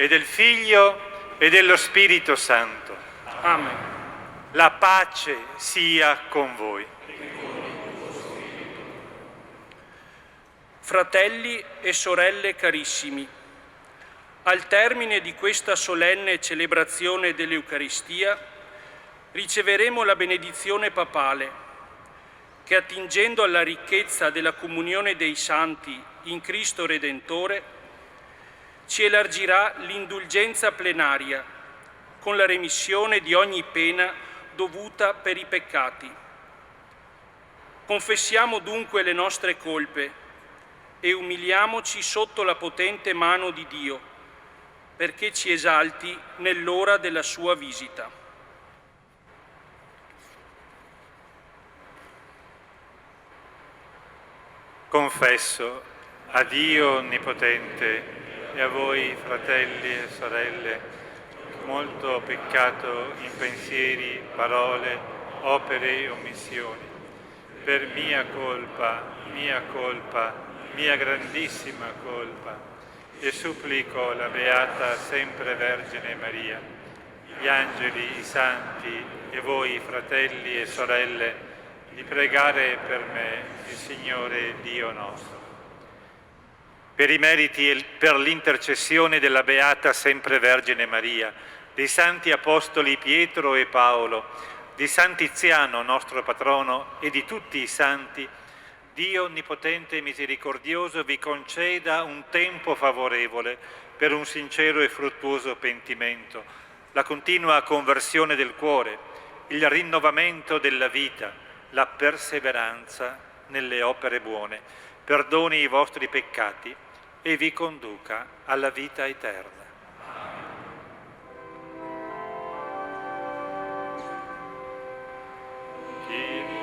e del Figlio e dello Spirito Santo. Amen. La pace sia con voi. Fratelli e sorelle carissimi, al termine di questa solenne celebrazione dell'Eucaristia riceveremo la benedizione papale che, attingendo alla ricchezza della comunione dei santi in Cristo Redentore, ci elargirà l'indulgenza plenaria con la remissione di ogni pena dovuta per i peccati. Confessiamo dunque le nostre colpe e umiliamoci sotto la potente mano di Dio, perché ci esalti nell'ora della sua visita. Confesso a Dio Onnipotente e a voi, fratelli e sorelle, molto ho peccato in pensieri, parole, opere e omissioni. Per mia colpa, mia grandissima colpa, e supplico la Beata Sempre Vergine Maria, gli angeli, i santi e voi, fratelli e sorelle, di pregare per me il Signore Dio nostro. Per i meriti e per l'intercessione della Beata Sempre Vergine Maria, dei santi apostoli Pietro e Paolo, di Sant'Iziano, nostro patrono, e di tutti i santi, Dio Onnipotente e Misericordioso vi conceda un tempo favorevole per un sincero e fruttuoso pentimento, la continua conversione del cuore, il rinnovamento della vita, la perseveranza nelle opere buone, perdoni i vostri peccati e vi conduca alla vita eterna. Kyrie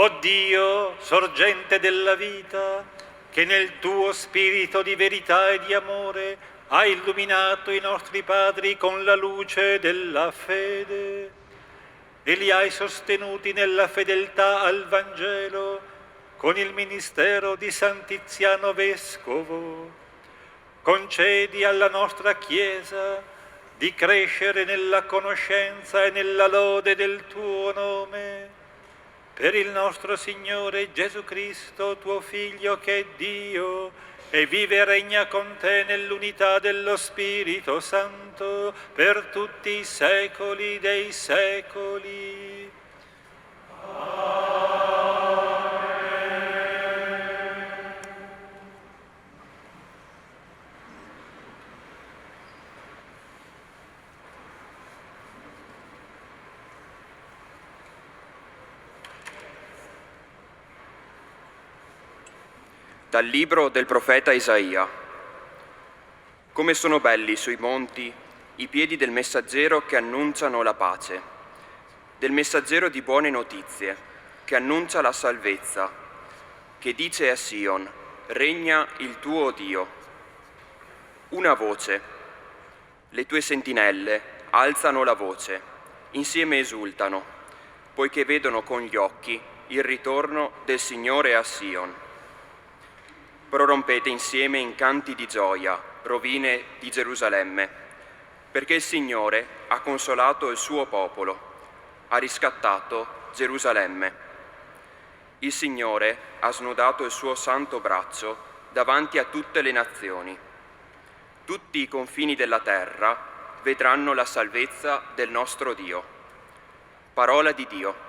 O Dio, sorgente della vita, che nel tuo spirito di verità e di amore hai illuminato i nostri padri con la luce della fede e li hai sostenuti nella fedeltà al Vangelo con il ministero di San Tiziano Vescovo. Concedi alla nostra Chiesa di crescere nella conoscenza e nella lode del tuo nome. Per il nostro Signore Gesù Cristo, tuo Figlio, che è Dio, e vive e regna con te nell'unità dello Spirito Santo, per tutti i secoli dei secoli. Dal libro del profeta Isaia. Come sono belli sui monti i piedi del messaggero che annunciano la pace, del messaggero di buone notizie, che annuncia la salvezza, che dice a Sion: regna il tuo Dio. Una voce. Le tue sentinelle alzano la voce, insieme esultano, poiché vedono con gli occhi il ritorno del Signore a Sion. Prorompete insieme in canti di gioia, rovine di Gerusalemme, perché il Signore ha consolato il suo popolo, ha riscattato Gerusalemme. Il Signore ha snodato il suo santo braccio davanti a tutte le nazioni. Tutti i confini della terra vedranno la salvezza del nostro Dio. Parola di Dio.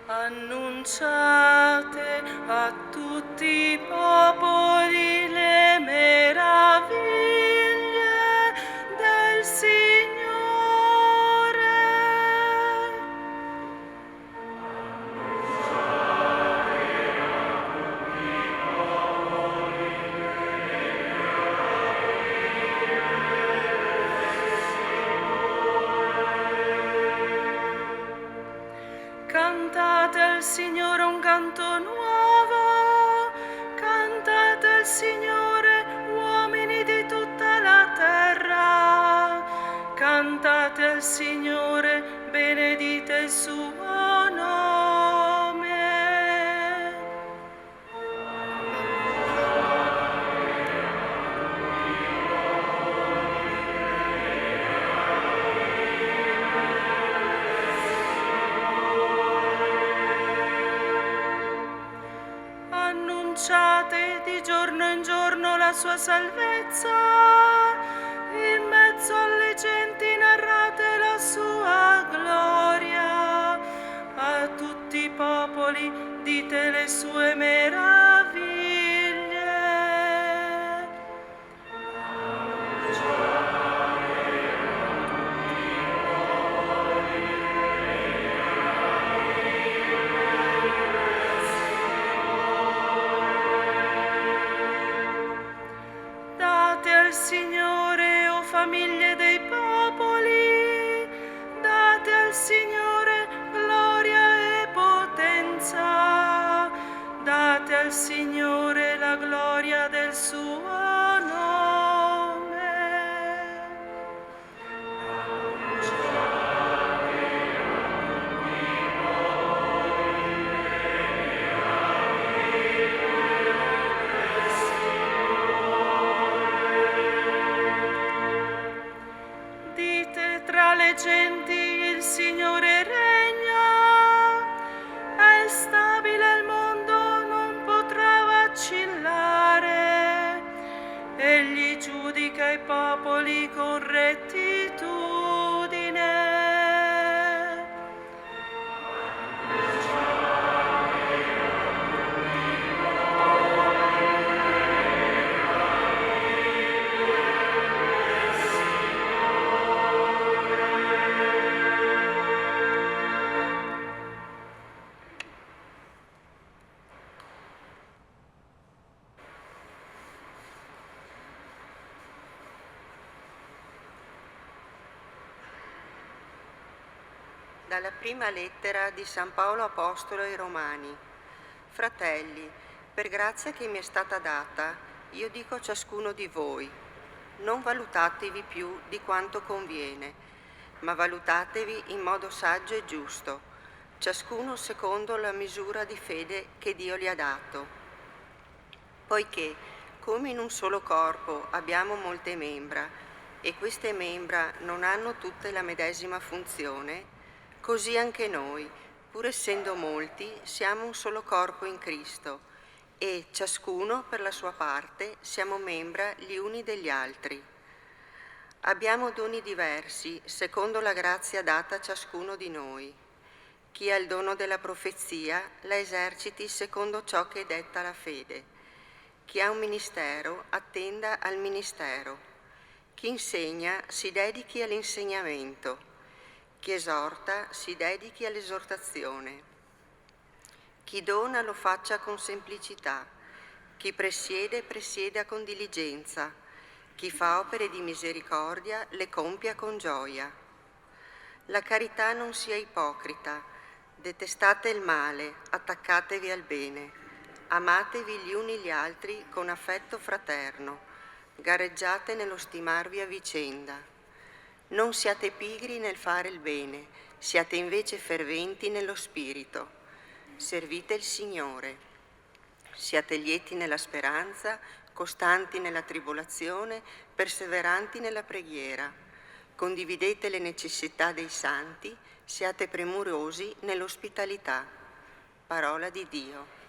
Annunciate a tutti i popoli le meraviglie del Signore. Cantate al Signore un canto nuovo, cantate al Signore, uomini di tutta la terra, cantate al Signore, benedite il suo nome. Annunciate di giorno in giorno la sua salvezza, in mezzo alle genti narrate la sua gloria, a tutti i popoli dite le sue meraviglie. Signore, o famiglie dei popoli, date al Signore gloria e potenza, date dalla prima lettera di San Paolo Apostolo ai Romani. Fratelli, per grazia che mi è stata data, io dico a ciascuno di voi, non valutatevi più di quanto conviene, ma valutatevi in modo saggio e giusto, ciascuno secondo la misura di fede che Dio gli ha dato. Poiché, come in un solo corpo abbiamo molte membra, e queste membra non hanno tutte la medesima funzione, così anche noi, pur essendo molti, siamo un solo corpo in Cristo e ciascuno per la sua parte siamo membra gli uni degli altri. Abbiamo doni diversi secondo la grazia data a ciascuno di noi. Chi ha il dono della profezia la eserciti secondo ciò che è detta la fede. Chi ha un ministero attenda al ministero. Chi insegna si dedichi all'insegnamento, chi esorta si dedichi all'esortazione. Chi dona lo faccia con semplicità, chi presieda con diligenza, chi fa opere di misericordia le compia con gioia. La carità non sia ipocrita, detestate il male, attaccatevi al bene, amatevi gli uni gli altri con affetto fraterno. Gareggiate nello stimarvi a vicenda. Non siate pigri nel fare il bene, siate invece ferventi nello spirito. Servite il Signore. Siate lieti nella speranza, costanti nella tribolazione, perseveranti nella preghiera. Condividete le necessità dei santi, siate premurosi nell'ospitalità. Parola di Dio.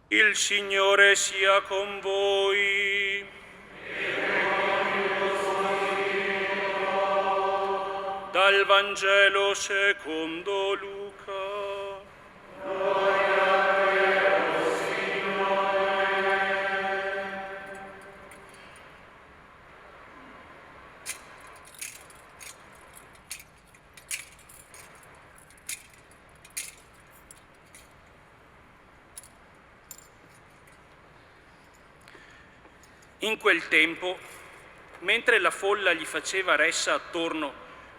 Il Signore sia con voi. Dal Vangelo secondo Luca. Gloria a te, o Signore. In quel tempo, mentre la folla gli faceva ressa attorno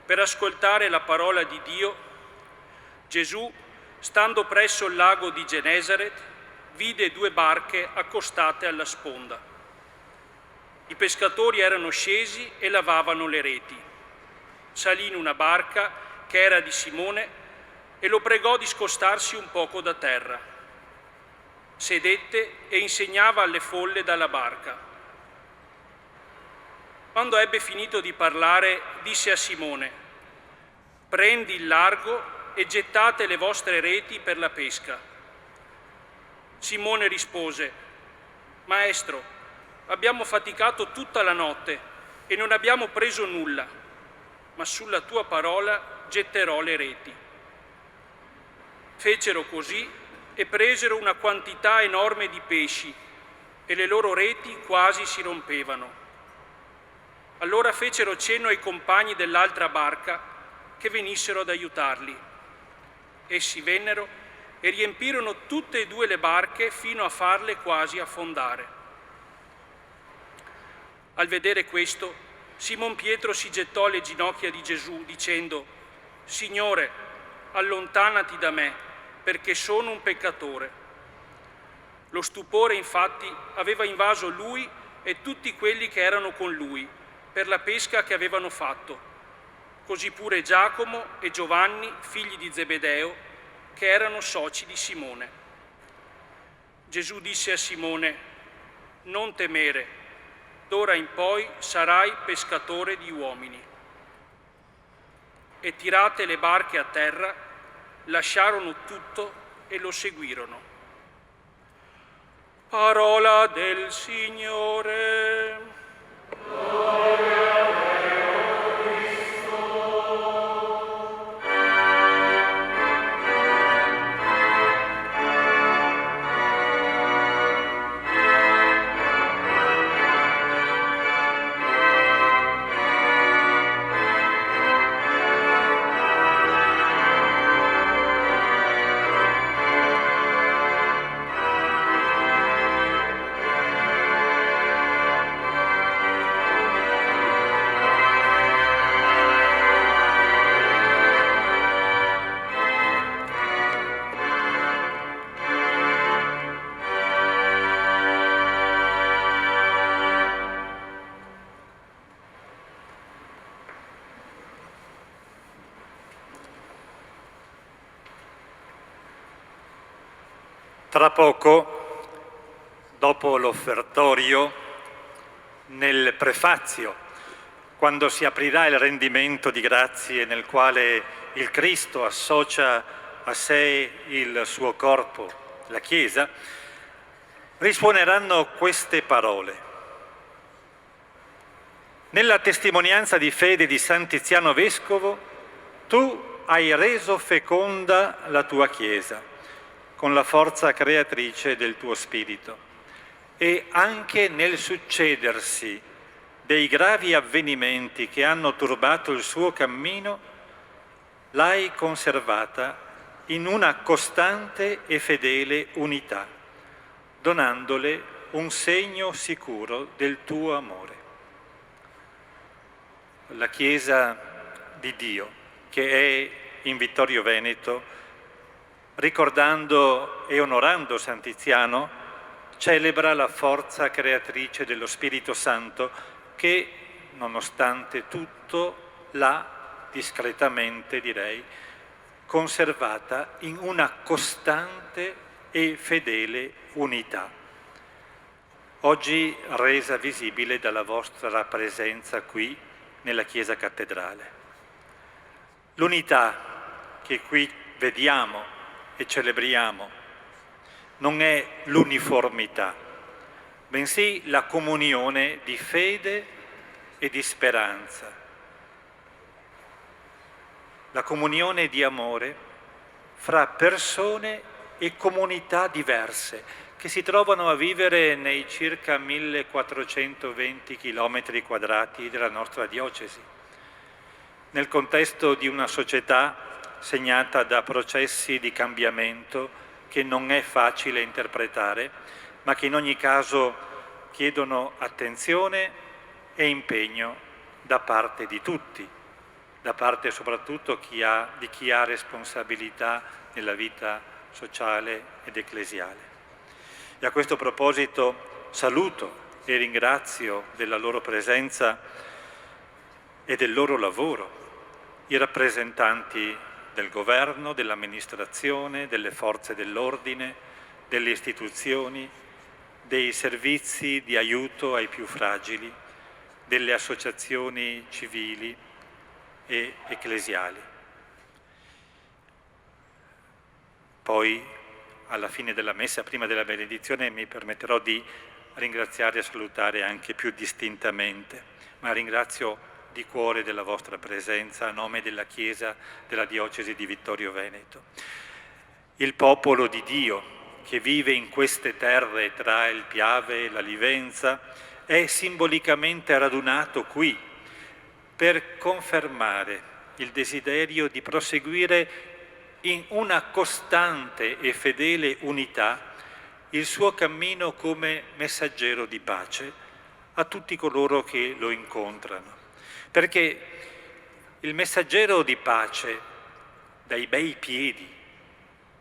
per ascoltare la parola di Dio, Gesù, stando presso il lago di Genesaret, vide 2 barche accostate alla sponda. I pescatori erano scesi e lavavano le reti. Salì in una barca che era di Simone e lo pregò di scostarsi un poco da terra. Sedette e insegnava alle folle dalla barca. Quando ebbe finito di parlare, disse a Simone: prendi il largo e gettate le vostre reti per la pesca. Simone rispose: Maestro, abbiamo faticato tutta la notte e non abbiamo preso nulla, ma sulla tua parola getterò le reti. Fecero così e presero una quantità enorme di pesci e le loro reti quasi si rompevano. Allora fecero cenno ai compagni dell'altra barca che venissero ad aiutarli. Essi vennero e riempirono tutte e due le barche fino a farle quasi affondare. Al vedere questo, Simon Pietro si gettò alle ginocchia di Gesù dicendo: Signore, allontanati da me, perché sono un peccatore. Lo stupore infatti aveva invaso lui e tutti quelli che erano con lui per la pesca che avevano fatto, così pure Giacomo e Giovanni, figli di Zebedeo, che erano soci di Simone. Gesù disse a Simone: non temere, d'ora in poi sarai pescatore di uomini. E tirate le barche a terra, lasciarono tutto e lo seguirono. Parola del Signore. Tra poco, dopo l'offertorio, nel prefazio, quando si aprirà il rendimento di grazie nel quale il Cristo associa a sé il suo corpo, la Chiesa, risuoneranno queste parole. Nella testimonianza di fede di San Tiziano Vescovo, tu hai reso feconda la tua Chiesa con la forza creatrice del tuo spirito, e anche nel succedersi dei gravi avvenimenti che hanno turbato il suo cammino, l'hai conservata in una costante e fedele unità, donandole un segno sicuro del tuo amore. La Chiesa di Dio, che è in Vittorio Veneto, ricordando e onorando San Tiziano, celebra la forza creatrice dello Spirito Santo che, nonostante tutto, l'ha discretamente, direi, conservata in una costante e fedele unità, oggi resa visibile dalla vostra presenza qui nella Chiesa Cattedrale. L'unità che qui vediamo e celebriamo non è l'uniformità, bensì la comunione di fede e di speranza, la comunione di amore fra persone e comunità diverse che si trovano a vivere nei circa 1420 chilometri quadrati della nostra diocesi, nel contesto di una società segnata da processi di cambiamento che non è facile interpretare, ma che in ogni caso chiedono attenzione e impegno da parte di tutti, da parte soprattutto di chi ha responsabilità nella vita sociale ed ecclesiale. E a questo proposito saluto e ringrazio della loro presenza e del loro lavoro i rappresentanti del governo, dell'amministrazione, delle forze dell'ordine, delle istituzioni, dei servizi di aiuto ai più fragili, delle associazioni civili e ecclesiali. Poi, alla fine della messa, prima della benedizione, mi permetterò di ringraziare e salutare anche più distintamente, ma ringrazio di cuore della vostra presenza a nome della Chiesa della Diocesi di Vittorio Veneto. Il popolo di Dio che vive in queste terre tra il Piave e la Livenza è simbolicamente radunato qui per confermare il desiderio di proseguire in una costante e fedele unità il suo cammino come messaggero di pace a tutti coloro che lo incontrano. Perché il messaggero di pace, dai bei piedi,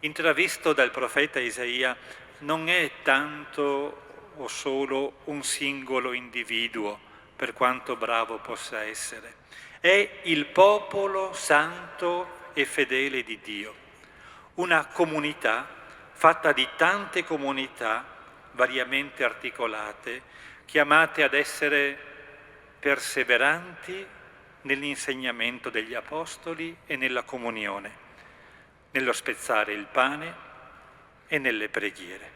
intravisto dal profeta Isaia, non è tanto o solo un singolo individuo, per quanto bravo possa essere. È il popolo santo e fedele di Dio, una comunità fatta di tante comunità variamente articolate, chiamate ad essere perseveranti nell'insegnamento degli Apostoli e nella comunione, nello spezzare il pane e nelle preghiere.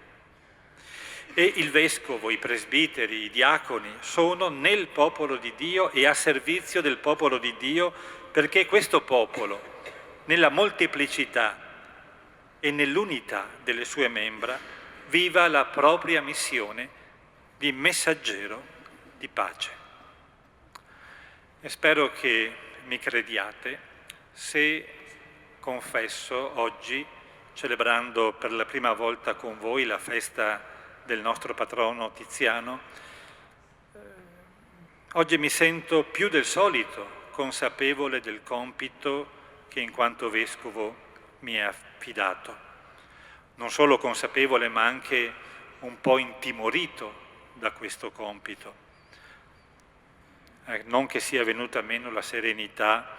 E il Vescovo, i presbiteri, i diaconi sono nel popolo di Dio e a servizio del popolo di Dio, perché questo popolo, nella molteplicità e nell'unità delle sue membra, viva la propria missione di messaggero di pace. E spero che mi crediate se confesso oggi, celebrando per la prima volta con voi la festa del nostro patrono Tiziano, oggi mi sento più del solito consapevole del compito che in quanto Vescovo mi è affidato. Non solo consapevole, ma anche un po' intimorito da questo compito. Non che sia venuta meno la serenità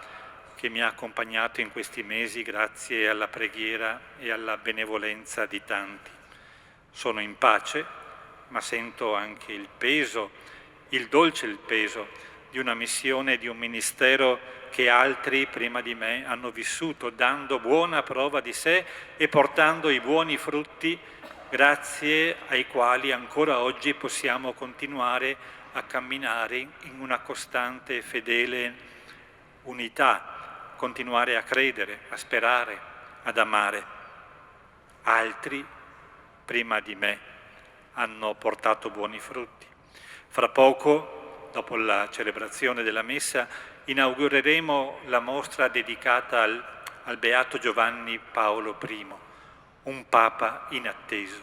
che mi ha accompagnato in questi mesi grazie alla preghiera e alla benevolenza di tanti. Sono in pace, ma sento anche il peso, il peso di una missione, di un ministero che altri prima di me hanno vissuto, dando buona prova di sé e portando i buoni frutti grazie ai quali ancora oggi possiamo continuare a camminare in una costante e fedele unità, continuare a credere, a sperare, ad amare. Altri, prima di me, hanno portato buoni frutti. Fra poco, dopo la celebrazione della Messa, inaugureremo la mostra dedicata al Beato Giovanni Paolo I, un Papa inatteso.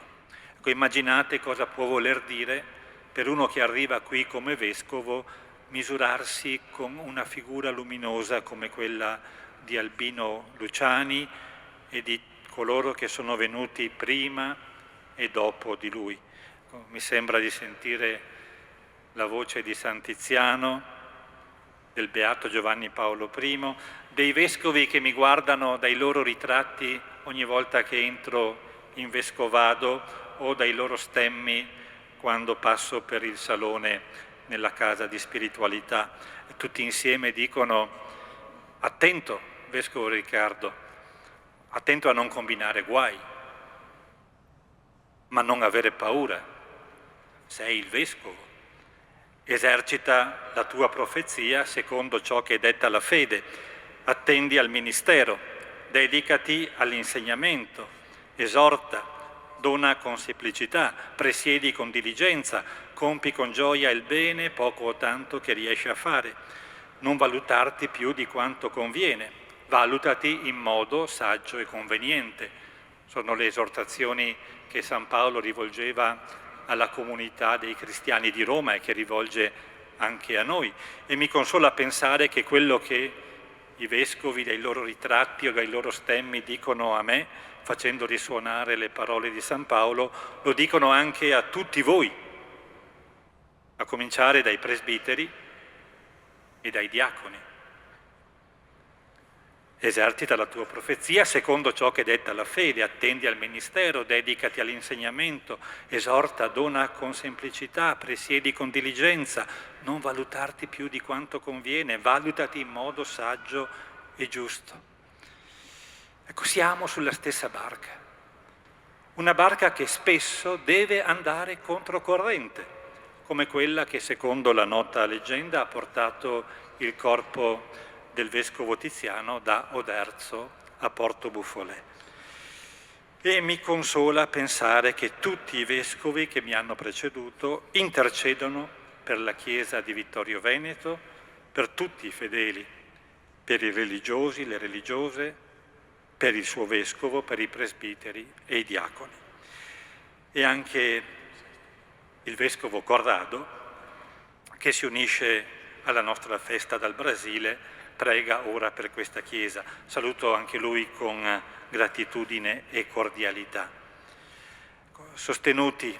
Ecco, immaginate cosa può voler dire per uno che arriva qui come Vescovo misurarsi con una figura luminosa come quella di Albino Luciani e di coloro che sono venuti prima e dopo di lui. Mi sembra di sentire la voce di San Tiziano, del Beato Giovanni Paolo I, dei vescovi che mi guardano dai loro ritratti ogni volta che entro in vescovado o dai loro stemmi quando passo per il salone nella casa di spiritualità. E tutti insieme dicono: attento, Vescovo Riccardo, attento a non combinare guai, ma non avere paura, sei il Vescovo, esercita la tua profezia secondo ciò che detta la fede, attendi al ministero, dedicati all'insegnamento, esorta, dona con semplicità, presiedi con diligenza, compi con gioia il bene, poco o tanto che riesci a fare. Non valutarti più di quanto conviene, valutati in modo saggio e conveniente. Sono le esortazioni che San Paolo rivolgeva alla comunità dei cristiani di Roma e che rivolge anche a noi. E mi consola pensare che quello che i vescovi dai loro ritratti o dai loro stemmi dicono a me, facendo risuonare le parole di San Paolo, lo dicono anche a tutti voi, a cominciare dai presbiteri e dai diaconi. Esercita la tua profezia secondo ciò che detta la fede, attendi al ministero, dedicati all'insegnamento, esorta, dona con semplicità, presiedi con diligenza, non valutarti più di quanto conviene, valutati in modo saggio e giusto. Ecco, siamo sulla stessa barca. una barca che spesso deve andare controcorrente, come quella che secondo la nota leggenda ha portato il corpo del vescovo Tiziano da Oderzo a Porto Buffolè. E mi consola pensare che tutti i vescovi che mi hanno preceduto intercedono per la Chiesa di Vittorio Veneto, per tutti i fedeli, per i religiosi, le religiose, per il suo vescovo, per i presbiteri e i diaconi. E anche il vescovo Corrado, che si unisce alla nostra festa dal Brasile, prega ora per questa Chiesa. Saluto anche lui con gratitudine e cordialità. Sostenuti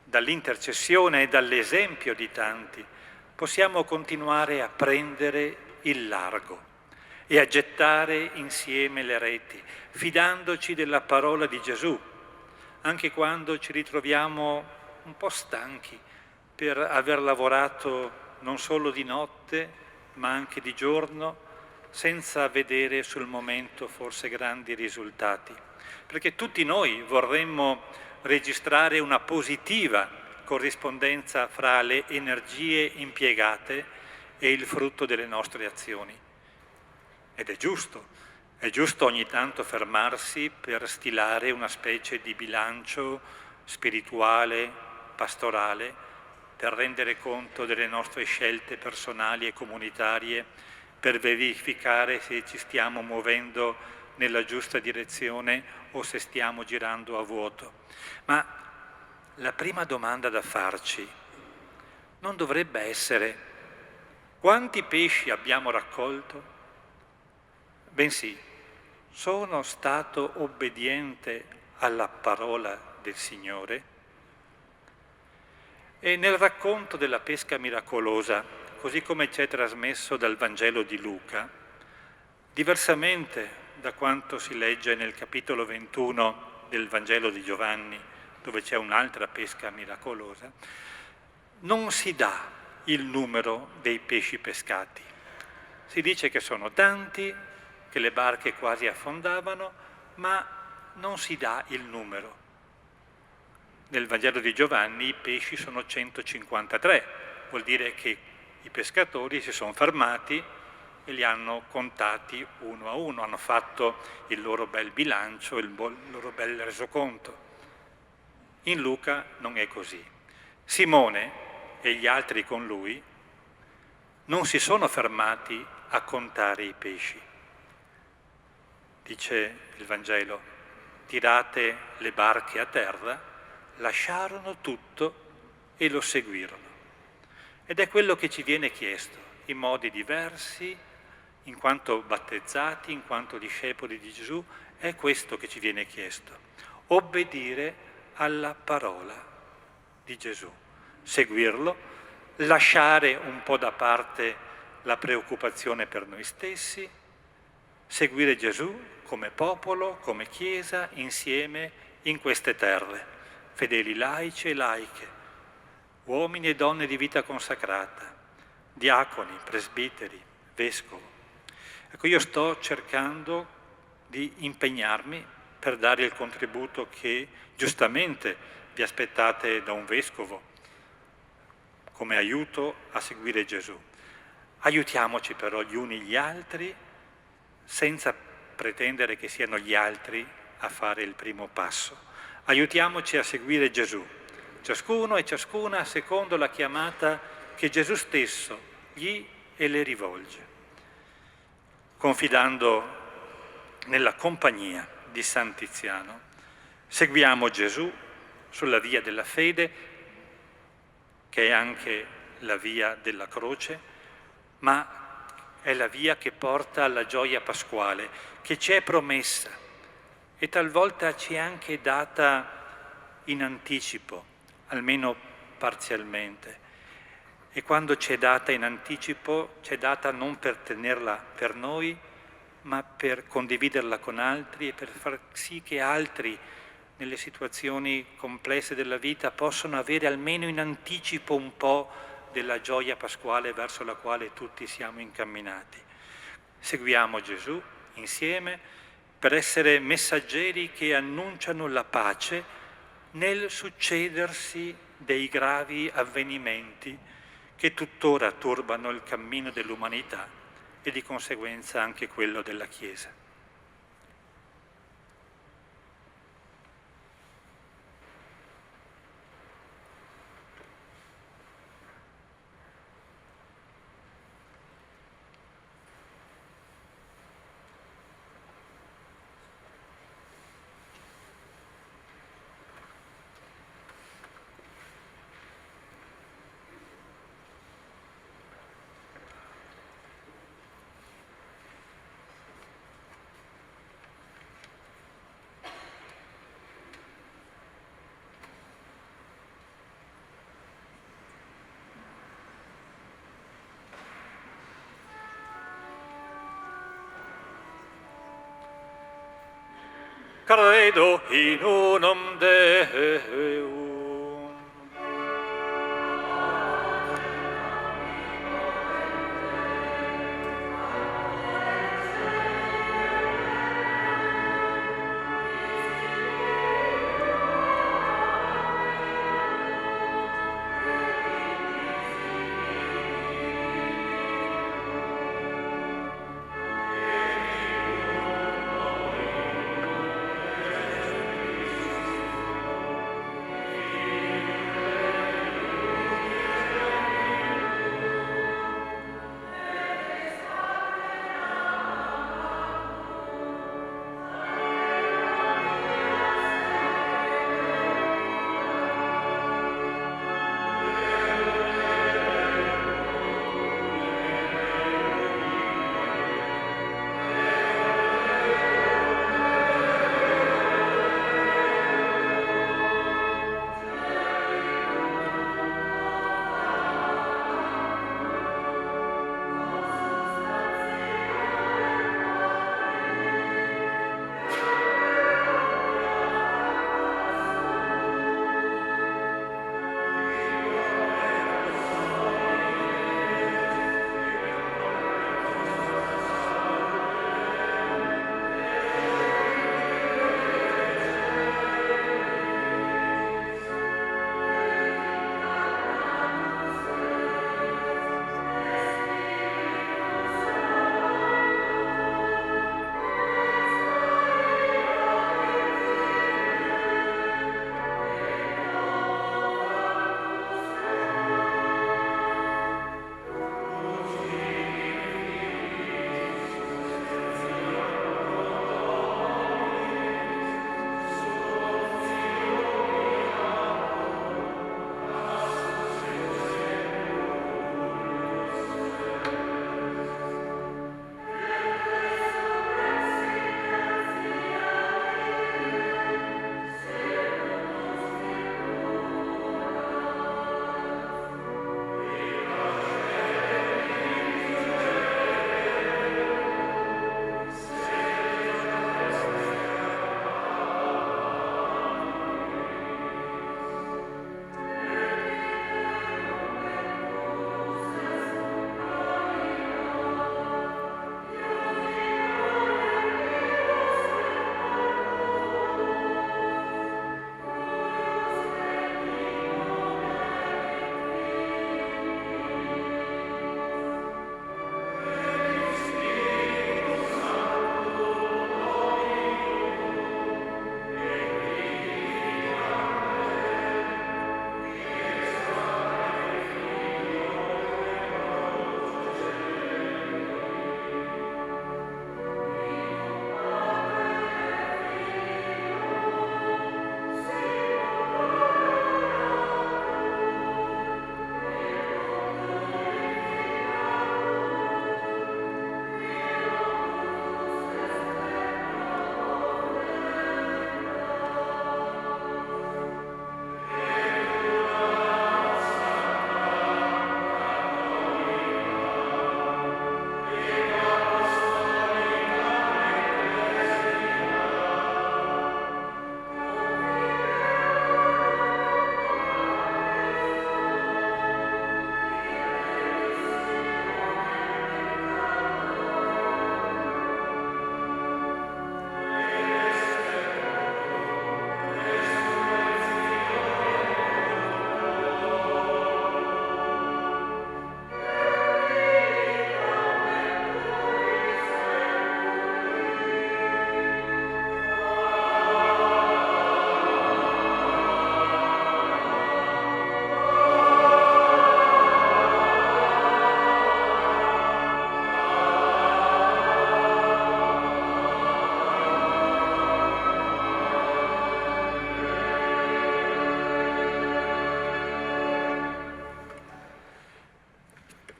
dall'intercessione e dall'esempio di tanti, possiamo continuare a prendere il largo e a gettare insieme le reti, fidandoci della parola di Gesù, anche quando ci ritroviamo un po' stanchi per aver lavorato non solo di notte, ma anche di giorno, senza vedere sul momento forse grandi risultati. Perché tutti noi vorremmo registrare una positiva corrispondenza fra le energie impiegate e il frutto delle nostre azioni. Ed è giusto ogni tanto fermarsi per stilare una specie di bilancio spirituale, pastorale, per rendere conto delle nostre scelte personali e comunitarie, per verificare se ci stiamo muovendo nella giusta direzione o se stiamo girando a vuoto. Ma la prima domanda da farci non dovrebbe essere: quanti pesci abbiamo raccolto? Bensì, sono stato obbediente alla parola del Signore? E nel racconto della pesca miracolosa, così come ci è trasmesso dal Vangelo di Luca, diversamente da quanto si legge nel capitolo 21 del Vangelo di Giovanni, dove c'è un'altra pesca miracolosa, non si dà il numero dei pesci pescati. Si dice che sono tanti, che le barche quasi affondavano, ma non si dà il numero. Nel Vangelo di Giovanni i pesci sono 153, vuol dire che i pescatori si sono fermati e li hanno contati uno a uno, hanno fatto il loro bel bilancio, il loro bel resoconto. In Luca non è così. Simone e gli altri con lui non si sono fermati a contare i pesci. Dice il Vangelo: tirate le barche a terra, lasciarono tutto e lo seguirono. Ed è quello che ci viene chiesto, in modi diversi, in quanto battezzati, in quanto discepoli di Gesù, è questo che ci viene chiesto: obbedire alla parola di Gesù, seguirlo, lasciare un po' da parte la preoccupazione per noi stessi, seguire Gesù come popolo, come Chiesa, insieme in queste terre, fedeli laici e laiche, uomini e donne di vita consacrata, diaconi, presbiteri, vescovo. Ecco, io sto cercando di impegnarmi per dare il contributo che giustamente vi aspettate da un vescovo, come aiuto a seguire Gesù. Aiutiamoci però gli uni gli altri, senza pretendere che siano gli altri a fare il primo passo. Aiutiamoci a seguire Gesù, ciascuno e ciascuna secondo la chiamata che Gesù stesso gli e le rivolge, confidando nella compagnia di San Tiziano. Seguiamo Gesù sulla via della fede, che è anche la via della croce, ma è la via che porta alla gioia pasquale, che ci è promessa e talvolta ci è anche data in anticipo, almeno parzialmente. E quando ci è data in anticipo, ci è data non per tenerla per noi, ma per condividerla con altri e per far sì che altri, nelle situazioni complesse della vita, possano avere almeno in anticipo un po' della gioia pasquale verso la quale tutti siamo incamminati. Seguiamo Gesù insieme per essere messaggeri che annunciano la pace nel succedersi dei gravi avvenimenti che tuttora turbano il cammino dell'umanità e di conseguenza anche quello della Chiesa. Credo in unum Deum.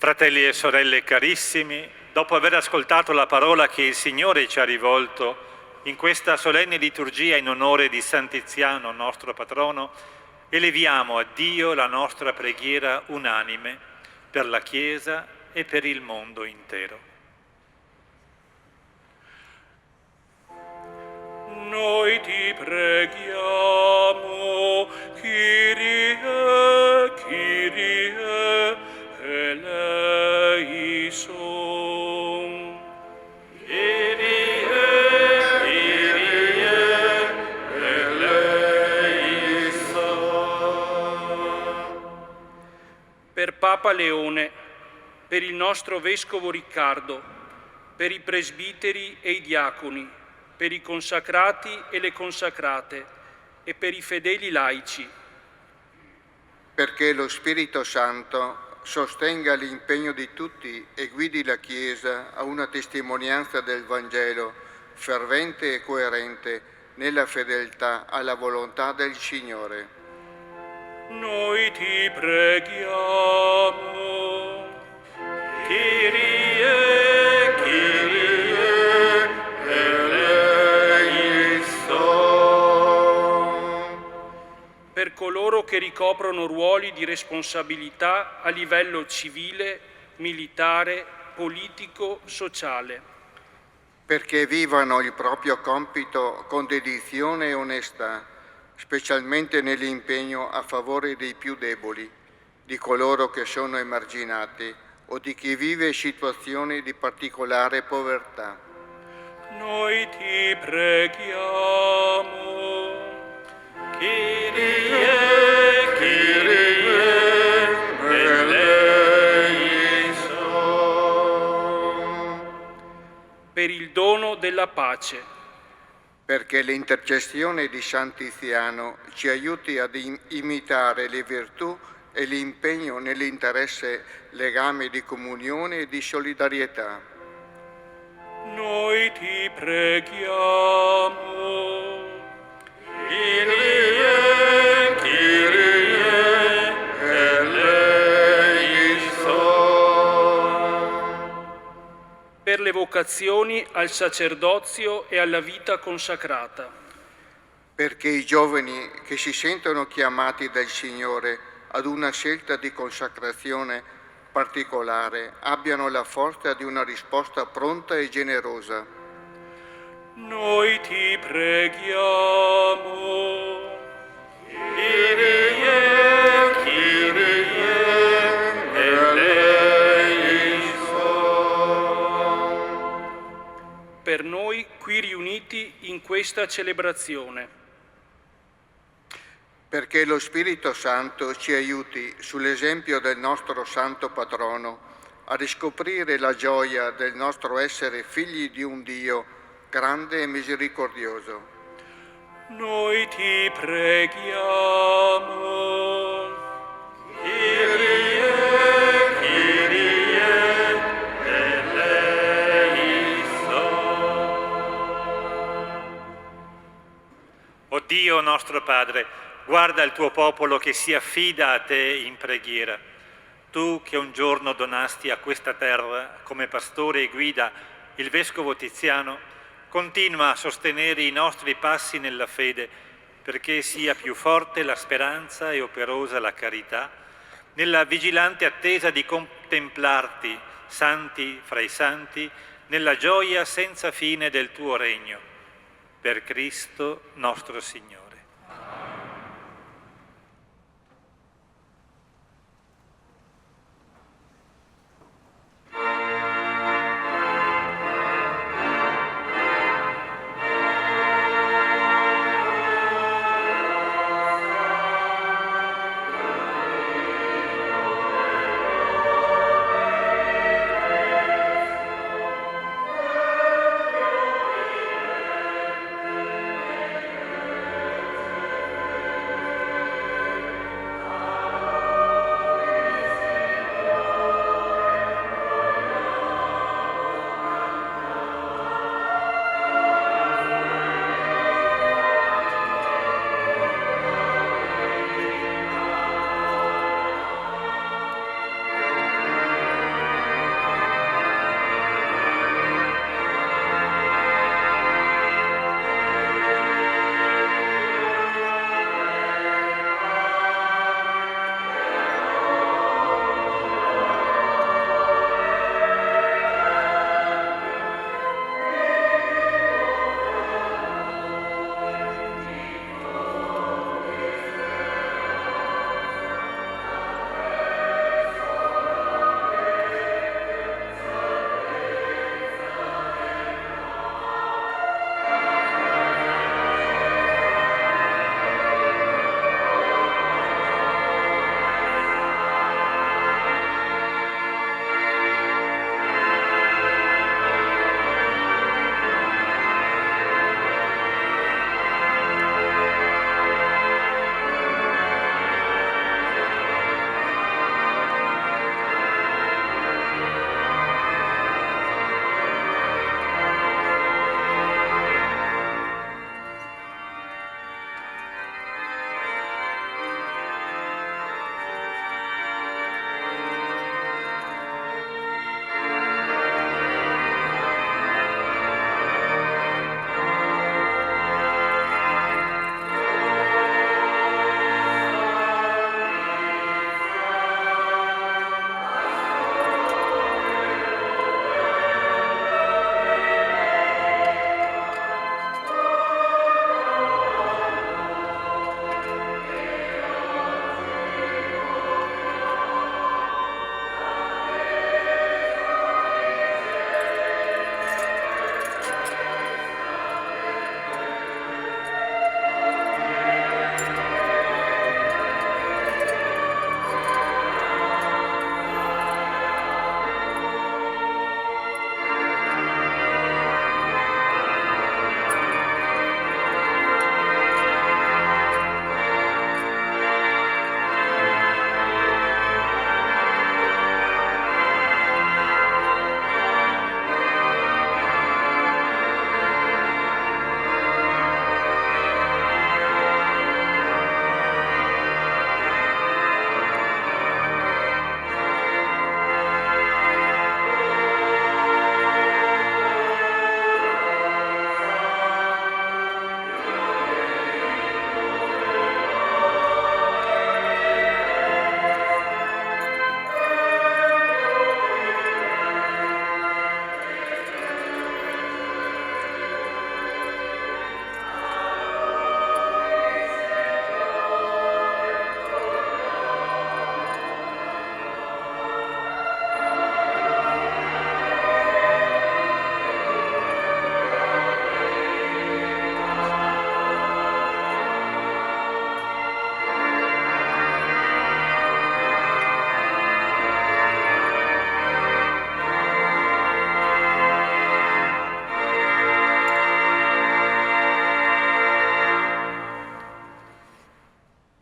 Fratelli e sorelle carissimi, dopo aver ascoltato la parola che il Signore ci ha rivolto in questa solenne liturgia in onore di San Tiziano, nostro patrono, eleviamo a Dio la nostra preghiera unanime per la Chiesa e per il mondo intero. Noi ti preghiamo, Kyrie, Kyrie, eleison. Kyrie, Kyrie, eleison. Per Papa Leone, per il nostro Vescovo Riccardo, per i presbiteri e i diaconi, per i consacrati e le consacrate e per i fedeli laici. Perché lo Spirito Santo sostenga l'impegno di tutti e guidi la Chiesa a una testimonianza del Vangelo fervente e coerente nella fedeltà alla volontà del Signore. Noi ti preghiamo. Kyrie, Kyrie, eleison. Per coloro che ricoprono ruoli di responsabilità a livello civile, militare, politico, sociale. Perché vivano il proprio compito con dedizione e onestà, specialmente nell'impegno a favore dei più deboli, di coloro che sono emarginati o di chi vive situazioni di particolare povertà. Noi ti preghiamo. Kyrie, Kyrie, eleison. Per il dono della pace. Perché l'intercessione di San Tiziano ci aiuti ad imitare le virtù e l'impegno nell'interesse legame di comunione e di solidarietà. Noi ti preghiamo. Kyrie, Kyrie, eleison. Per le vocazioni al sacerdozio e alla vita consacrata. Perché i giovani che si sentono chiamati dal Signore ad una scelta di consacrazione particolare abbiano la forza di una risposta pronta e generosa. Noi ti preghiamo. Kyrie, Kyrie, eleison. Per noi qui riuniti in questa celebrazione. Perché lo Spirito Santo ci aiuti, sull'esempio del nostro Santo Patrono, a riscoprire la gioia del nostro essere figli di un Dio grande e misericordioso. Noi ti preghiamo. Kyrie, Kyrie, eleison. O Dio nostro Padre, guarda il tuo popolo che si affida a te in preghiera. Tu che un giorno donasti a questa terra come pastore e guida il Vescovo Tiziano, continua a sostenere i nostri passi nella fede perché sia più forte la speranza e operosa la carità, nella vigilante attesa di contemplarti, santi fra i santi, nella gioia senza fine del tuo regno. Per Cristo nostro Signore.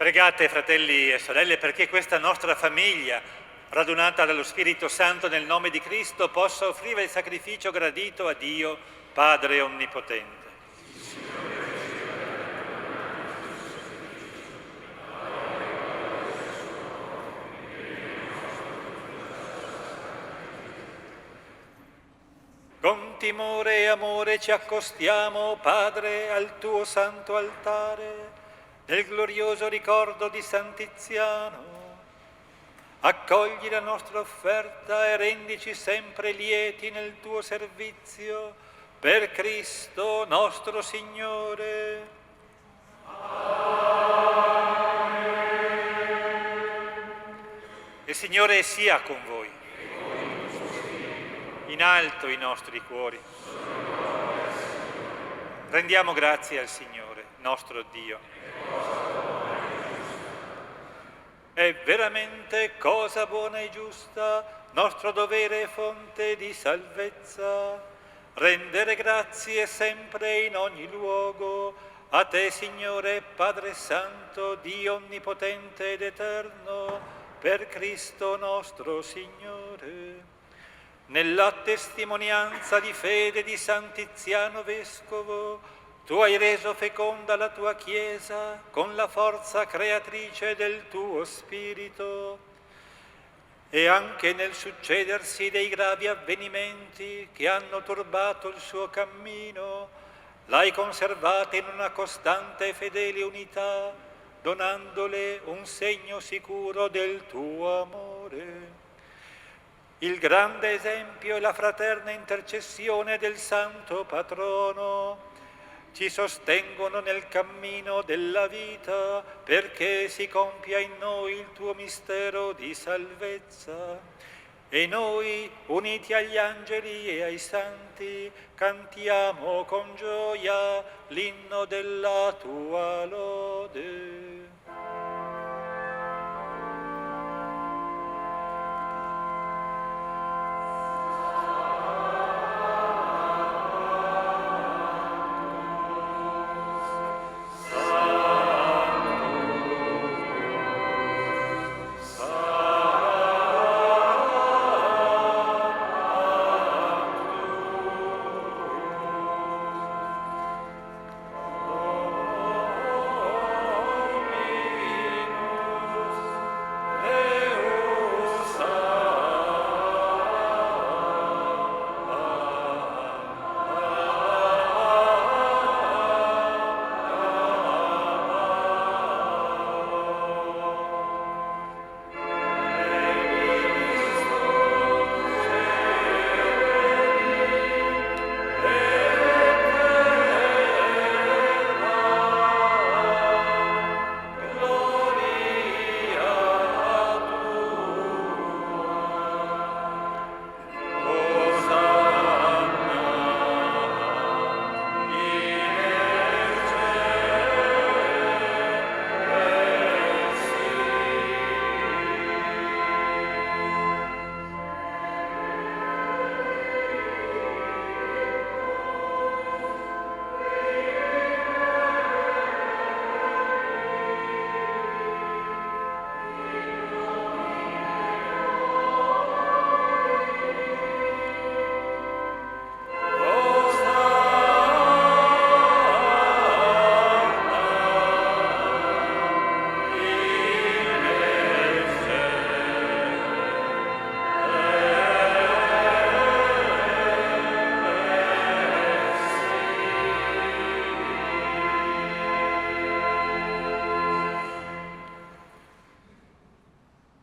Pregate, fratelli e sorelle, perché questa nostra famiglia, radunata dallo Spirito Santo nel nome di Cristo, possa offrire il sacrificio gradito a Dio, Padre Onnipotente. Con timore e amore ci accostiamo, Padre, al tuo santo altare, nel glorioso ricordo di San Tiziano. Accogli la nostra offerta e rendici sempre lieti nel tuo servizio, per Cristo nostro Signore. Amen. Il Signore sia con voi. In alto i nostri cuori. Rendiamo grazie al Signore, nostro Dio. È veramente cosa buona e giusta, nostro dovere e fonte di salvezza, rendere grazie sempre in ogni luogo a te, Signore, Padre Santo, Dio Onnipotente ed Eterno, per Cristo nostro Signore. Nella testimonianza di fede di San Tiziano Vescovo, tu hai reso feconda la tua Chiesa con la forza creatrice del tuo Spirito, e anche nel succedersi dei gravi avvenimenti che hanno turbato il suo cammino, l'hai conservata in una costante e fedele unità, donandole un segno sicuro del tuo amore. Il grande esempio e la fraterna intercessione del Santo Patrono ci sostengono nel cammino della vita, perché si compia in noi il tuo mistero di salvezza. E noi, uniti agli angeli e ai santi, cantiamo con gioia l'inno della tua lode.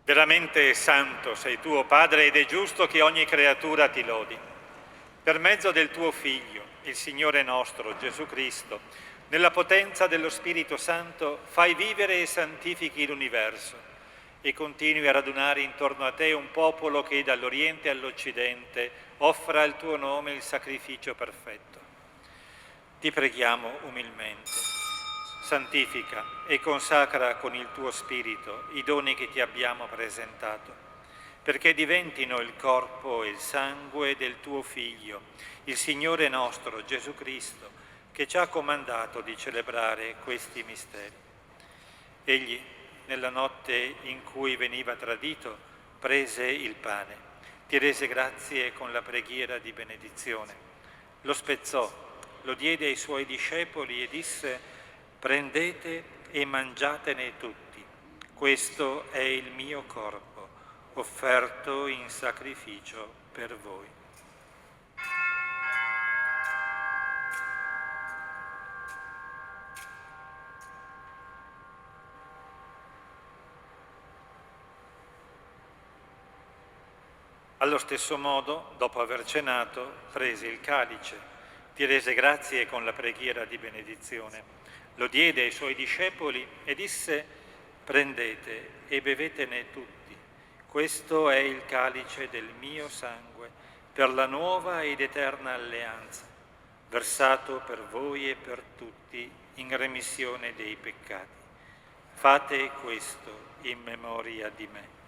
Veramente santo sei tuo Padre, ed è giusto che ogni creatura ti lodi. Per mezzo del tuo Figlio, il Signore nostro, Gesù Cristo, nella potenza dello Spirito Santo, fai vivere e santifichi l'universo e continui a radunare intorno a te un popolo che dall'Oriente all'Occidente offra al tuo nome il sacrificio perfetto. Ti preghiamo umilmente. Santifica e consacra con il tuo Spirito i doni che ti abbiamo presentato, perché diventino il corpo e il sangue del tuo Figlio, il Signore nostro Gesù Cristo, che ci ha comandato di celebrare questi misteri. Egli, nella notte in cui veniva tradito, prese il pane, ti rese grazie con la preghiera di benedizione, lo spezzò, lo diede ai suoi discepoli e disse: prendete e mangiatene tutti, questo è il mio corpo, offerto in sacrificio per voi. Allo stesso modo, dopo aver cenato, prese il calice, ti rese grazie con la preghiera di benedizione, lo diede ai suoi discepoli e disse: prendete e bevetene tutti, questo è il calice del mio sangue, per la nuova ed eterna alleanza, versato per voi e per tutti in remissione dei peccati. Fate questo in memoria di me.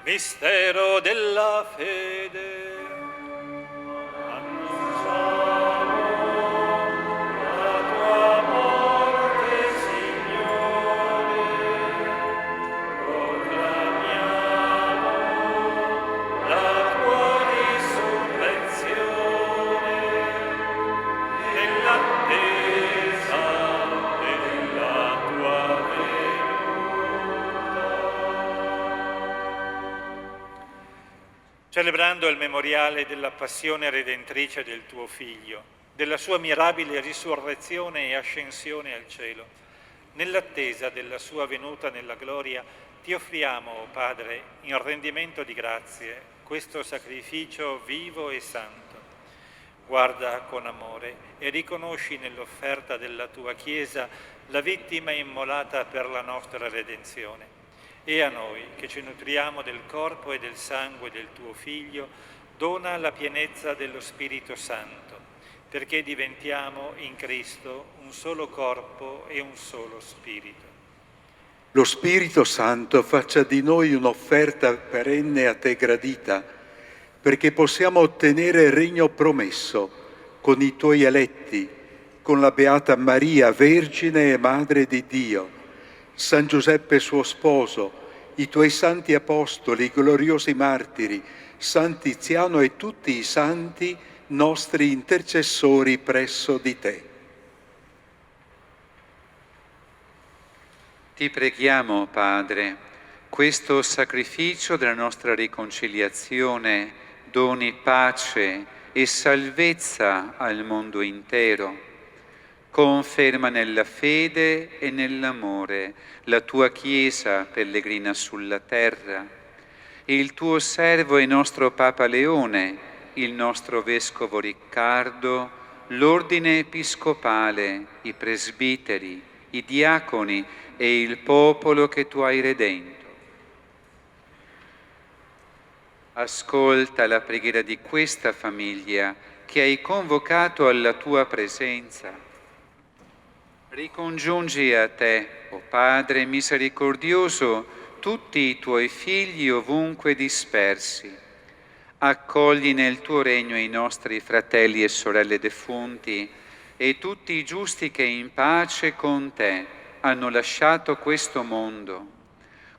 Mistero della fede, annunciamo la tua morte, Signore, proclamiamo la tua risurrezione, nell'attesa della tua venuta. Celebrando il memoriale della passione redentrice del tuo Figlio, della sua mirabile risurrezione e ascensione al cielo, nell'attesa della sua venuta nella gloria, ti offriamo, o Padre, in rendimento di grazie, questo sacrificio vivo e santo. Guarda con amore e riconosci nell'offerta della tua Chiesa la vittima immolata per la nostra redenzione. E a noi, che ci nutriamo del corpo e del sangue del tuo Figlio, dona la pienezza dello Spirito Santo, perché diventiamo in Cristo un solo corpo e un solo Spirito. Lo Spirito Santo faccia di noi un'offerta perenne a te gradita, perché possiamo ottenere il regno promesso con i tuoi eletti, con la Beata Maria, Vergine e Madre di Dio, San Giuseppe suo sposo, i tuoi santi apostoli, i gloriosi martiri, San Tiziano e tutti i santi nostri intercessori presso di te. Ti preghiamo, Padre, questo sacrificio della nostra riconciliazione doni pace e salvezza al mondo intero. Conferma nella fede e nell'amore la tua Chiesa pellegrina sulla terra, il tuo servo e nostro Papa Leone, il nostro Vescovo Riccardo, l'ordine episcopale, i presbiteri, i diaconi e il popolo che tu hai redento. Ascolta la preghiera di questa famiglia che hai convocato alla tua presenza. Ricongiungi a te, o Padre misericordioso, tutti i tuoi figli ovunque dispersi. Accogli nel tuo regno i nostri fratelli e sorelle defunti e tutti i giusti che in pace con te hanno lasciato questo mondo.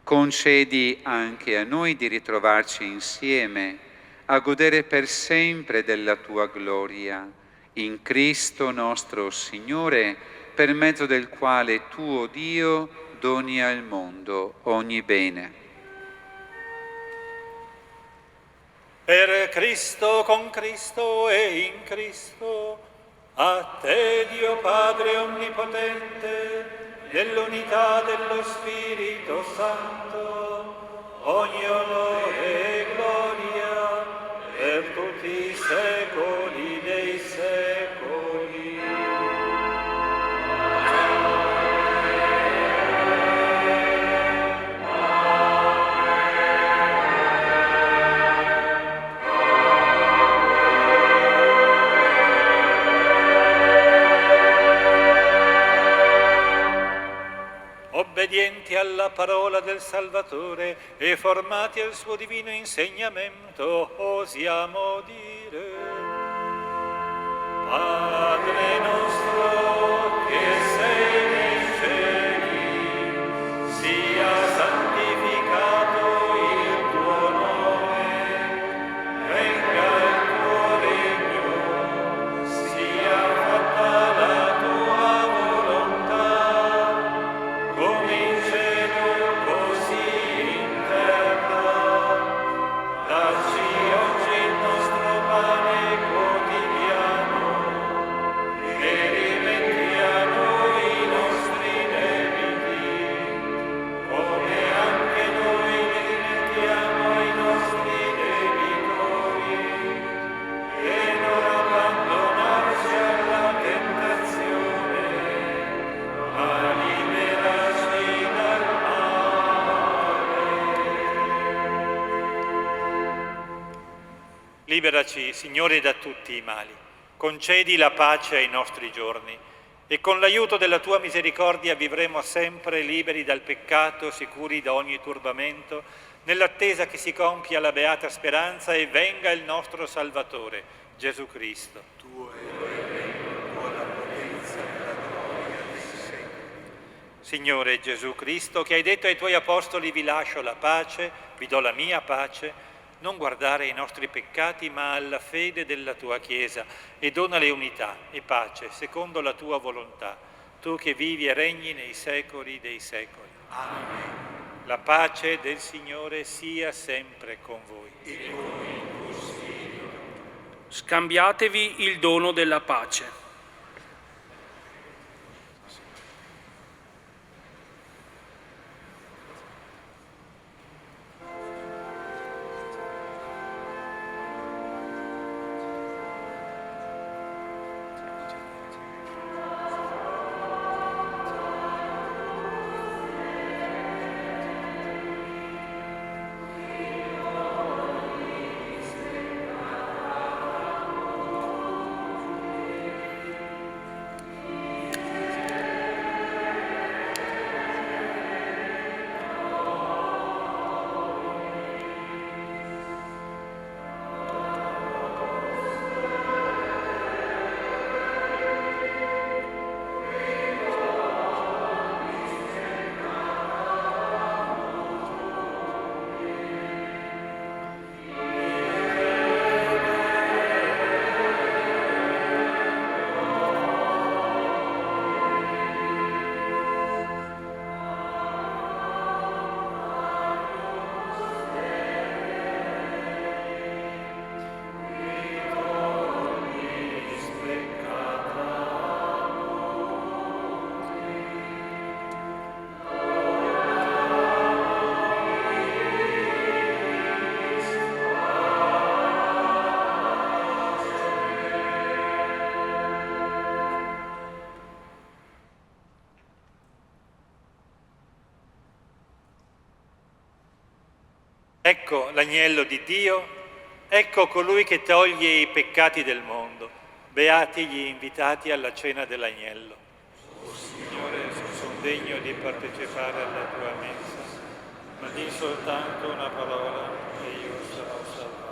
Concedi anche a noi di ritrovarci insieme, a godere per sempre della tua gloria. In Cristo nostro Signore, per mezzo del quale tu, o Dio, doni al mondo ogni bene. Per Cristo, con Cristo e in Cristo, a te, Dio Padre Onnipotente, nell'unità dello Spirito Santo, ogni onore e gloria per tutti i secoli dei secoli. obbedienti alla parola del Salvatore e formati al suo divino insegnamento, osiamo dire: Padre nostro che sei nei cieli, sia santificato il tuo nome, venga il tuo regno, sia fatta la tua volontà, come in cielo così in terra. Dacci oggi il nostro pane quotidiano e rimetti a noi i nostri debiti, come anche noi li rimettiamo ai nostri debitori, e non abbandonarci alla tentazione, ma liberaci dal male. Liberaci, Signore, da tutti i mali. Concedi la pace ai nostri giorni e con l'aiuto della tua misericordia vivremo sempre liberi dal peccato, sicuri da ogni turbamento, nell'attesa che si compia la beata speranza e venga il nostro Salvatore, Gesù Cristo. Signore Gesù Cristo, che hai detto ai tuoi apostoli: vi lascio la pace, vi do la mia pace, non guardare ai nostri peccati ma alla fede della tua Chiesa, e donale unità e pace secondo la tua volontà, tu che vivi e regni nei secoli dei secoli. Amen. La pace del Signore sia sempre con voi. E con il tuo spirito. Scambiatevi il dono della pace. Ecco l'agnello di Dio, ecco colui che toglie i peccati del mondo. Beati gli invitati alla cena dell'agnello. Signore, sono degno di partecipare alla tua mensa, ma di soltanto una parola e io sarò salvato.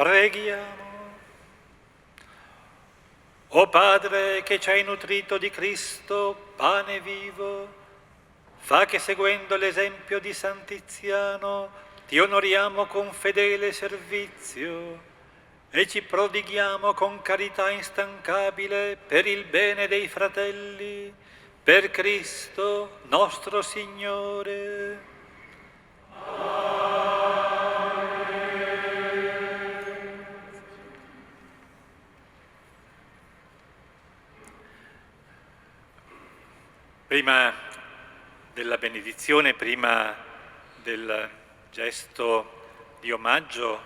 Preghiamo. O Padre che ci hai nutrito di Cristo, pane vivo, fa che seguendo l'esempio di San Tiziano ti onoriamo con fedele servizio e ci prodighiamo con carità instancabile per il bene dei fratelli, per Cristo nostro Signore. Prima della benedizione, prima del gesto di omaggio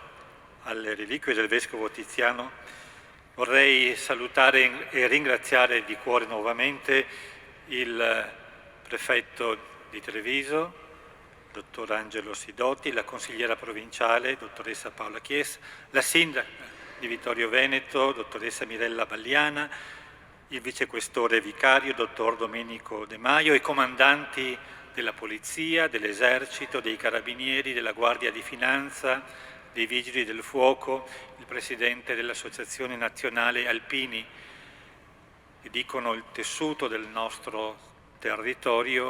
alle reliquie del Vescovo Tiziano, vorrei salutare e ringraziare di cuore nuovamente il prefetto di Treviso, dottor Angelo Sidoti, la consigliera provinciale, dottoressa Paola Chies, la sindaca di Vittorio Veneto, dottoressa Mirella Balliana, il vicequestore vicario, dottor Domenico De Maio, i comandanti della Polizia, dell'Esercito, dei Carabinieri, della Guardia di Finanza, dei Vigili del Fuoco, il presidente dell'Associazione Nazionale Alpini, che dicono il tessuto del nostro territorio,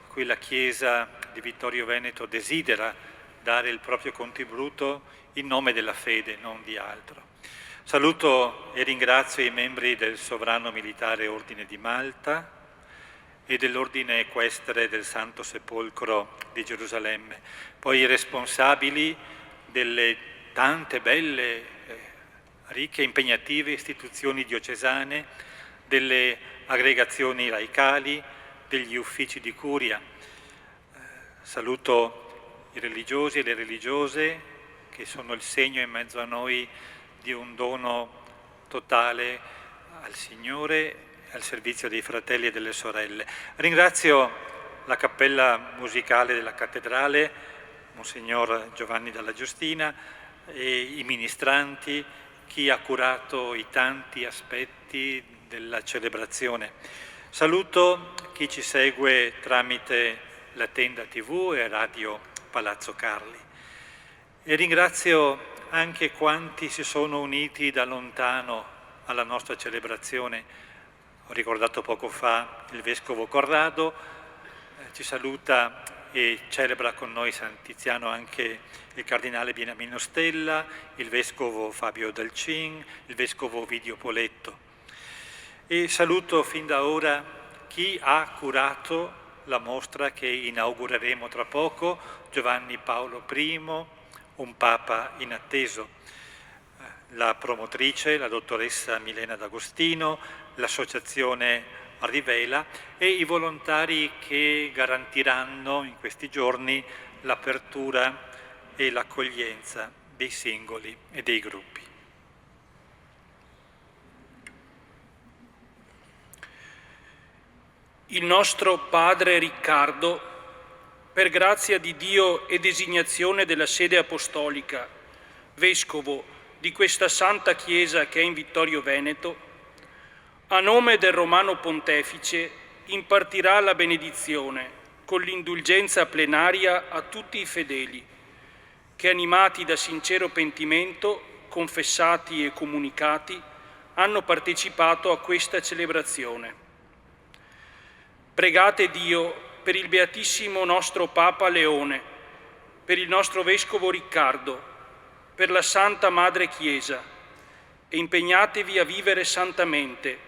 a cui la Chiesa di Vittorio Veneto desidera dare il proprio contributo in nome della fede, non di altro. Saluto e ringrazio i membri del Sovrano Militare Ordine di Malta e dell'Ordine Equestre del Santo Sepolcro di Gerusalemme, poi i responsabili delle tante belle, ricche e impegnative istituzioni diocesane, delle aggregazioni laicali, degli uffici di curia. Saluto i religiosi e le religiose che sono il segno in mezzo a noi di un dono totale al Signore, al servizio dei fratelli e delle sorelle. Ringrazio la cappella musicale della cattedrale, Monsignor Giovanni Dalla Giustina, e i ministranti, chi ha curato i tanti aspetti della celebrazione. Saluto chi ci segue tramite la Tenda TV e Radio Palazzo Carli. E ringrazio anche quanti si sono uniti da lontano alla nostra celebrazione. Ho ricordato poco fa il Vescovo Corrado, ci saluta e celebra con noi San Tiziano anche il Cardinale Beniamino Stella, il Vescovo Fabio Dalcin, il Vescovo Ovidio Poletto. E saluto fin da ora chi ha curato la mostra che inaugureremo tra poco, Giovanni Paolo I, un Papa inatteso, la promotrice, la dottoressa Milena D'Agostino, l'associazione Rivela e i volontari che garantiranno in questi giorni l'apertura e l'accoglienza dei singoli e dei gruppi. Il nostro padre Riccardo, per grazia di Dio e designazione della sede apostolica, vescovo di questa Santa Chiesa che è in Vittorio Veneto, a nome del Romano Pontefice impartirà la benedizione con l'indulgenza plenaria a tutti i fedeli che, animati da sincero pentimento, confessati e comunicati, hanno partecipato a questa celebrazione. Pregate Dio per il Beatissimo nostro Papa Leone, per il nostro Vescovo Riccardo, per la Santa Madre Chiesa e impegnatevi a vivere santamente,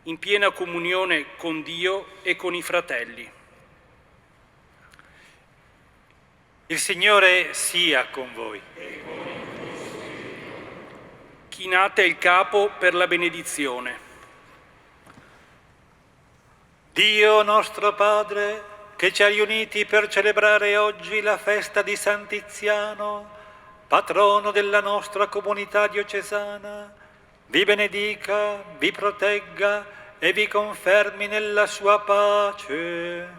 in piena comunione con Dio e con i fratelli. Il Signore sia con voi. Chinate il capo per la benedizione. Dio nostro Padre, che ci ha riuniti per celebrare oggi la festa di San Tiziano, patrono della nostra comunità diocesana, vi benedica, vi protegga e vi confermi nella sua pace.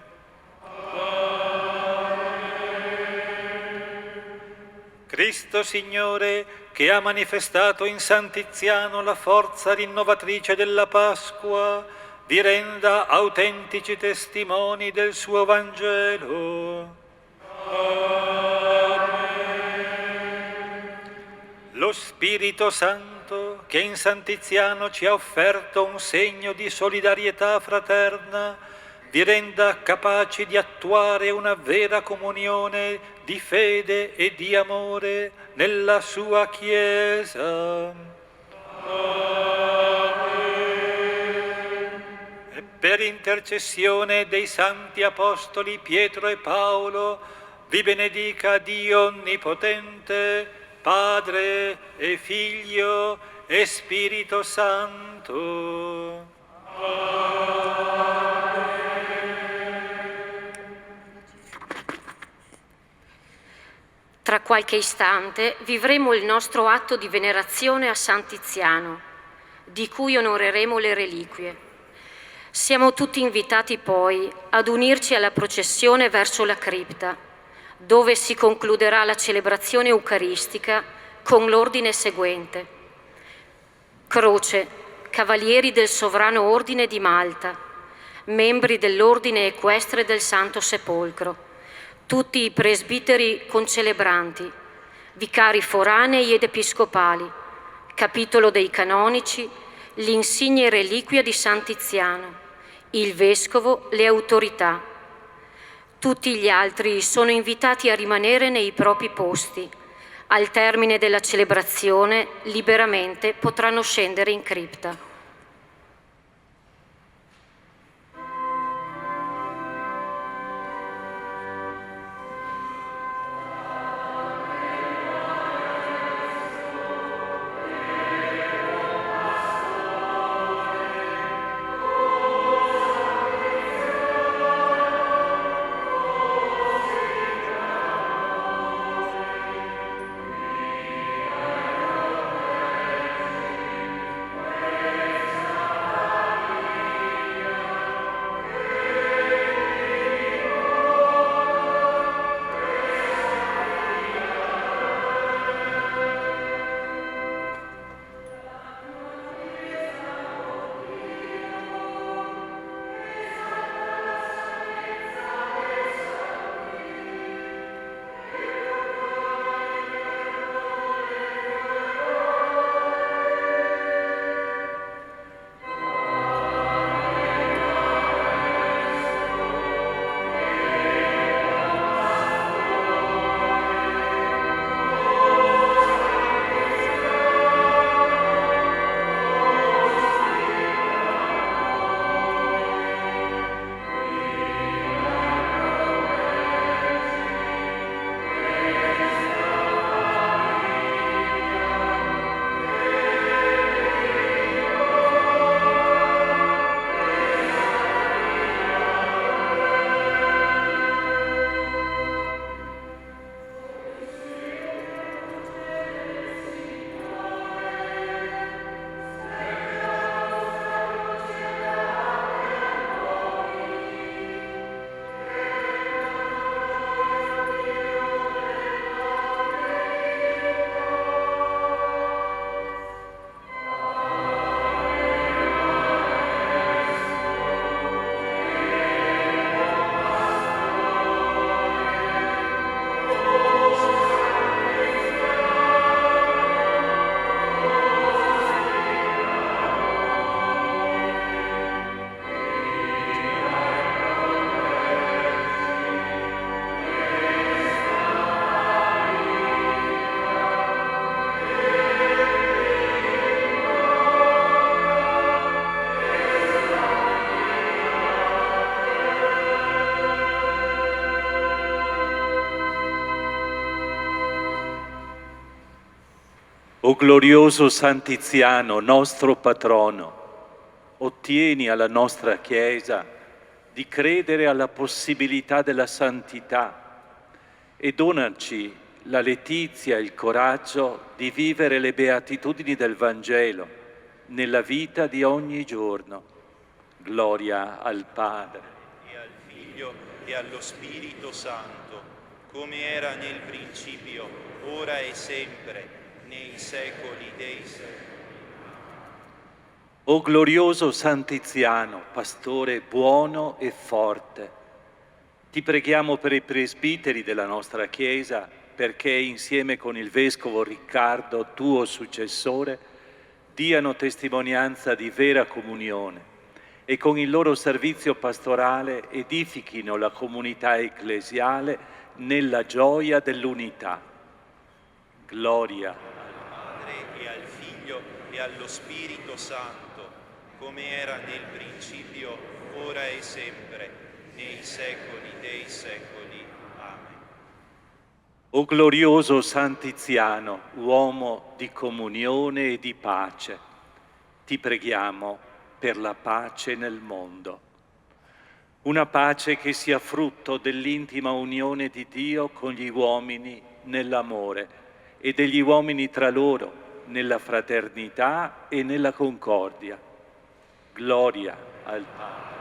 Cristo Signore, che ha manifestato in San Tiziano la forza rinnovatrice della Pasqua, vi renda autentici testimoni del suo Vangelo. Amen. Lo lo Spirito Santo, che in San Tiziano ci ha offerto un segno di solidarietà fraterna, vi renda capaci di attuare una vera comunione di fede e di amore nella sua Chiesa. E per intercessione dei santi apostoli Pietro e Paolo, vi benedica Dio Onnipotente, Padre e Figlio e Spirito Santo. Tra qualche istante vivremo il nostro atto di venerazione a San Tiziano, di cui onoreremo le reliquie. Siamo tutti invitati poi ad unirci alla processione verso la cripta, dove si concluderà la celebrazione eucaristica con l'ordine seguente: Croce, Cavalieri del Sovrano Ordine di Malta, membri dell'Ordine Equestre del Santo Sepolcro, tutti i presbiteri concelebranti, vicari foranei ed episcopali, capitolo dei canonici, l'insigne reliquia di San Tiziano, il vescovo, le autorità. Tutti gli altri sono invitati a rimanere nei propri posti. Al termine della celebrazione, liberamente potranno scendere in cripta. O glorioso San Tiziano, nostro patrono, ottieni alla nostra Chiesa di credere alla possibilità della santità e donaci la letizia e il coraggio di vivere le beatitudini del Vangelo nella vita di ogni giorno. Gloria al Padre e al Figlio e allo Spirito Santo, come era nel principio, ora e sempre, nei secoli dei secoli. O glorioso San Tiziano, pastore buono e forte, ti preghiamo per i presbiteri della nostra Chiesa perché insieme con il Vescovo Riccardo, tuo successore, diano testimonianza di vera comunione e con il loro servizio pastorale edifichino la comunità ecclesiale nella gioia dell'unità. Gloria al Padre e al Figlio e allo Spirito Santo, come era nel principio, ora e sempre, nei secoli dei secoli. Amen. O glorioso San Tiziano, uomo di comunione e di pace, ti preghiamo per la pace nel mondo. Una pace che sia frutto dell'intima unione di Dio con gli uomini nell'amore e degli uomini tra loro nella fraternità e nella concordia. Gloria al Padre.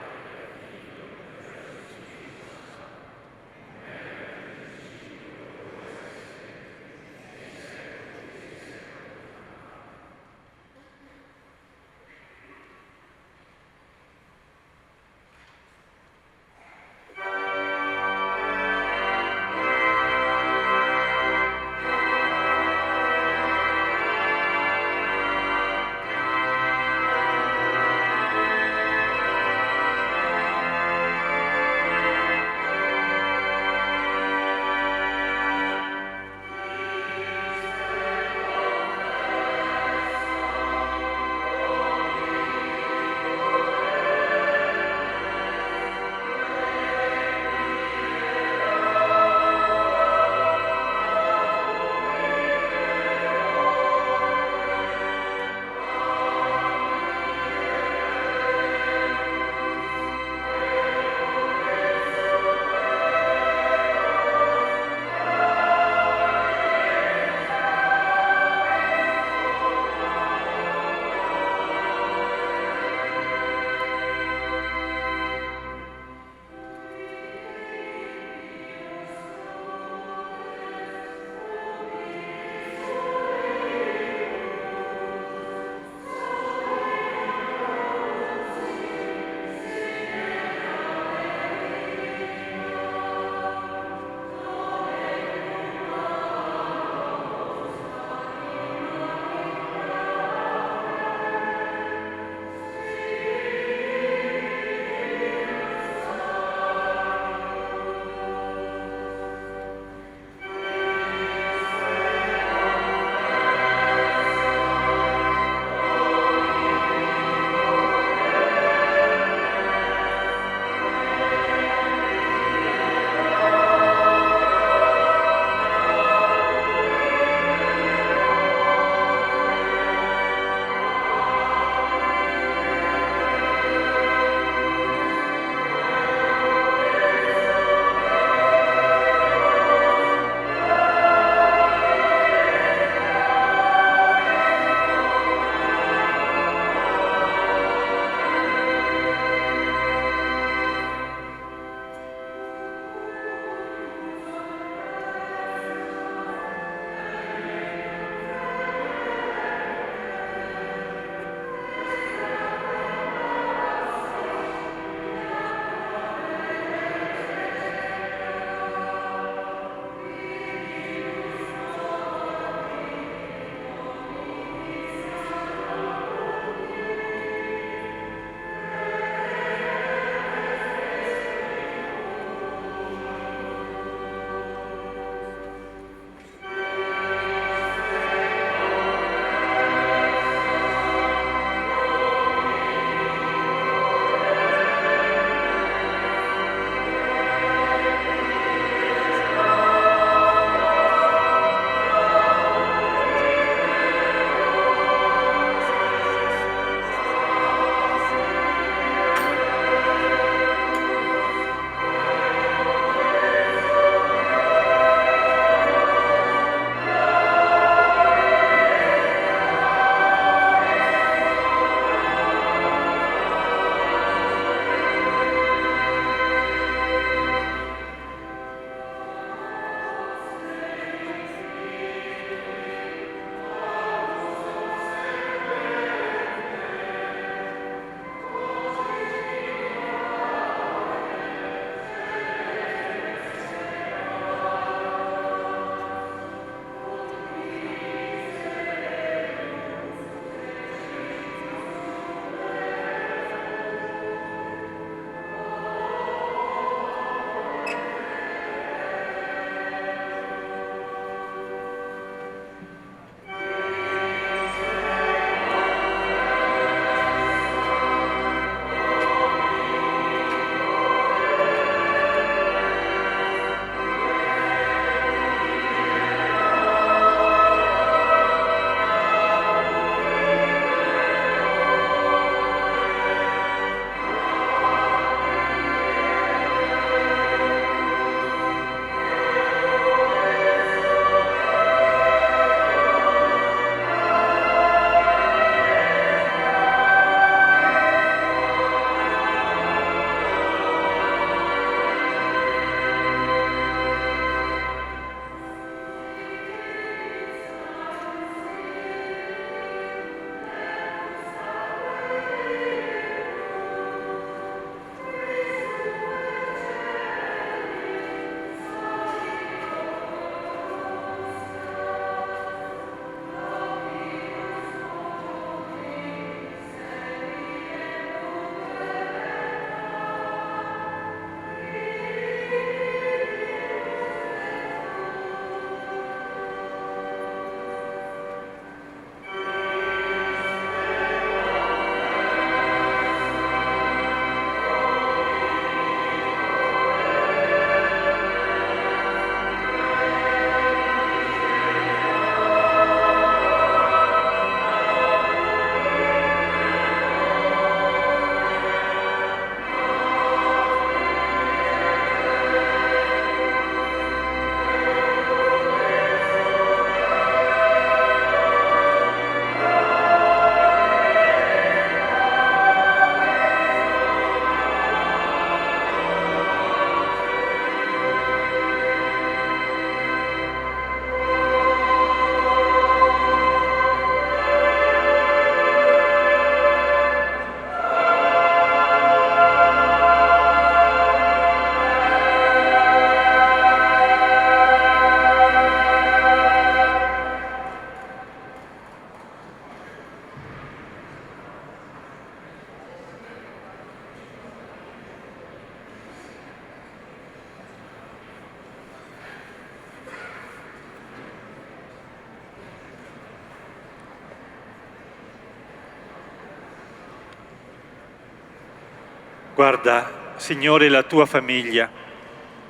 Guarda, Signore, la tua famiglia,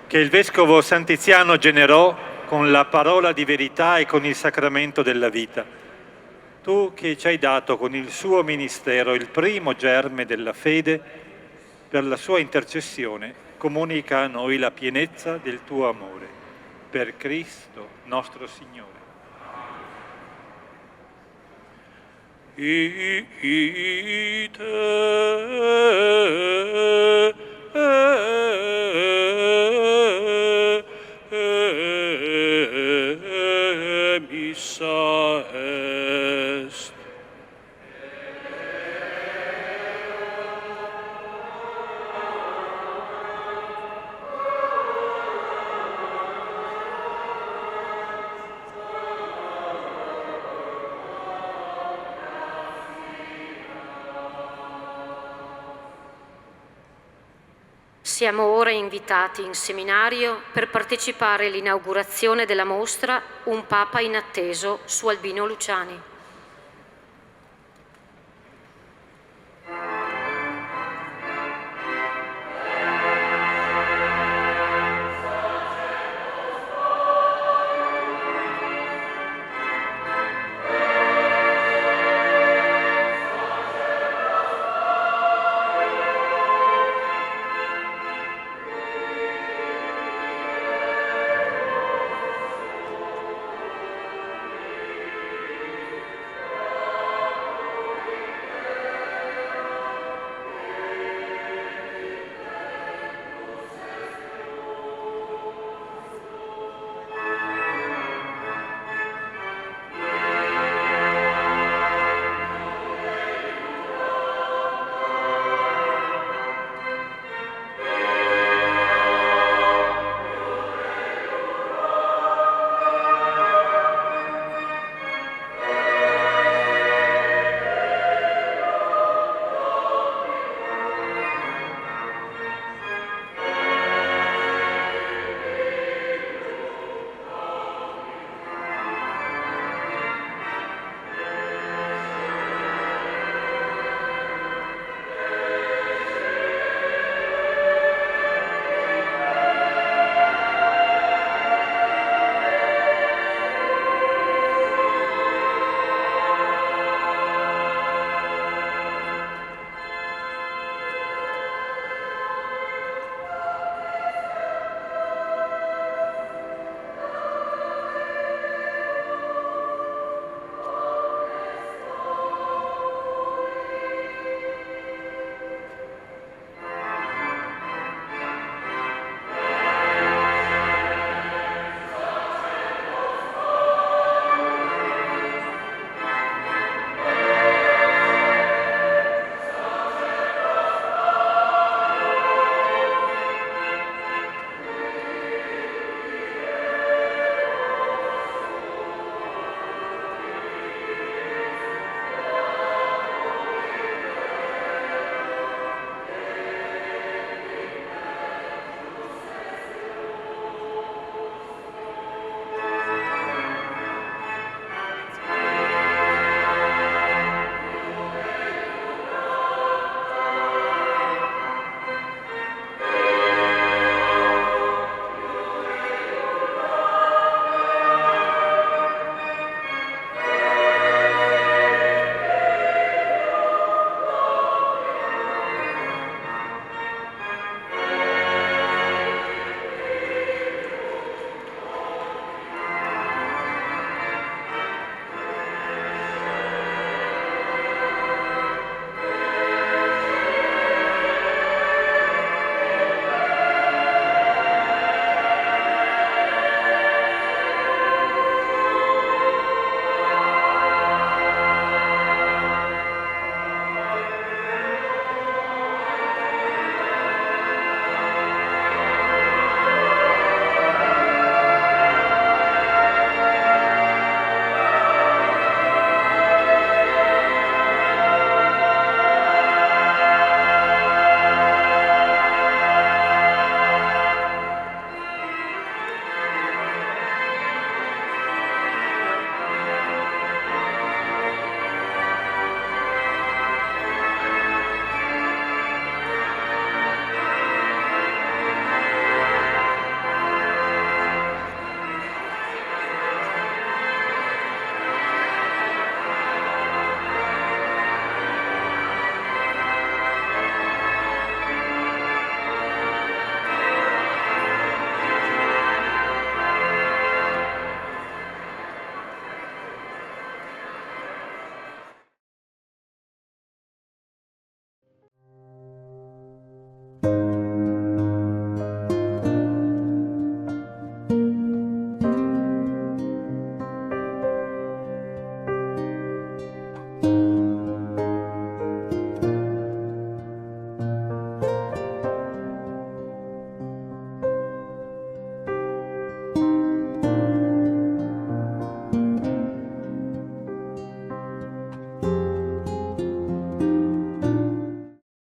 che il Vescovo Santiziano generò con la parola di verità e con il sacramento della vita. Tu che ci hai dato con il suo ministero il primo germe della fede, per la sua intercessione comunica a noi la pienezza del tuo amore. Per Cristo nostro Signore. Missa est. Siamo ora invitati in seminario per partecipare all'inaugurazione della mostra Un Papa inatteso su Albino Luciani.